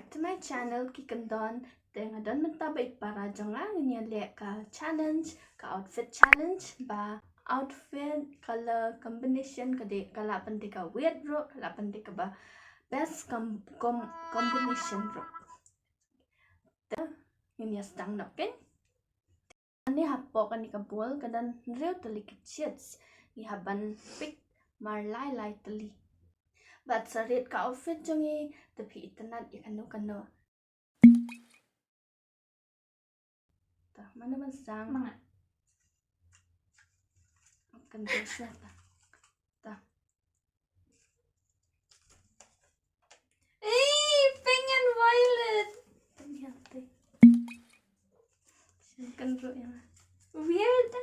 back to my channel Kikandon. Dengan don mentabik para jongang ini lihat ka challenge, ka outfit challenge ba outfit color combination kade kala penting ka weird bro, kala penting ka ba best combination bro. Ini sedang nak kan? Ani hapok ani ka bol kadan real tali kitchets. Ni haban pick marlai lai tali. But sa red ka outfit jongi tapi itanan ikano. Ta mana man sang Mga. Akan dosa ta. Ta. Pink and violet. Ternyata. Kan bro yang Weird.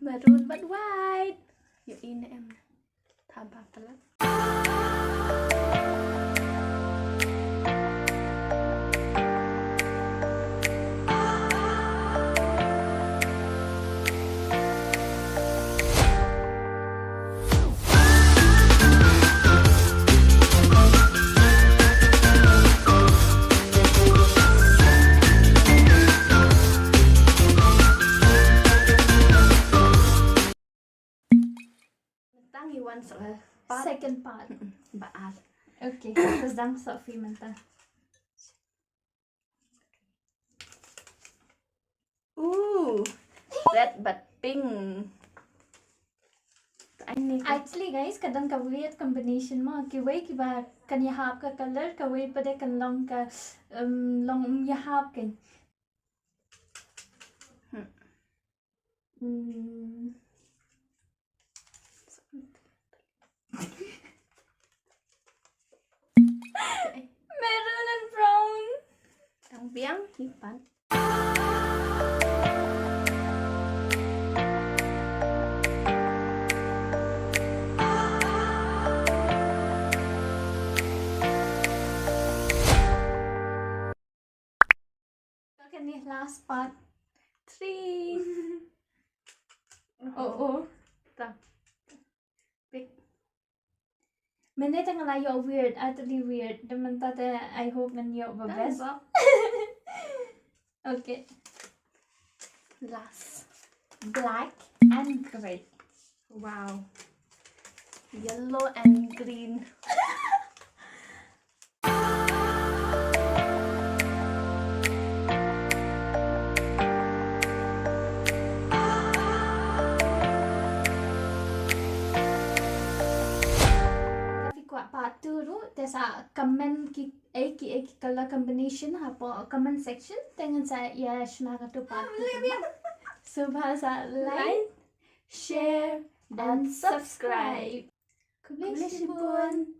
maroon but white. Yung ina em taba pala. Iwan soal Second part. baal. Okay, tapos dang Sophie manta. Ooh, red but pink. Actually guys, kadang ka weird combination mo. Kiway kiba kan yahap ka color, kaway pa de kan long ka long yahap kan. Maroon and brown. Ang biang hipan. Kan ni last part. 3. Oo. Ta. Pick. Minute ang layo weird, utterly weird. Naman tate, I hope man yo ba best. Okay. Last. Black and gray. Wow. Yellow and green. Part 2 ru tesa comment ki color combination hapo comment section dengan saya ya shnaga tu part 2 so bahasa like, share dan subscribe. Khublei shibun.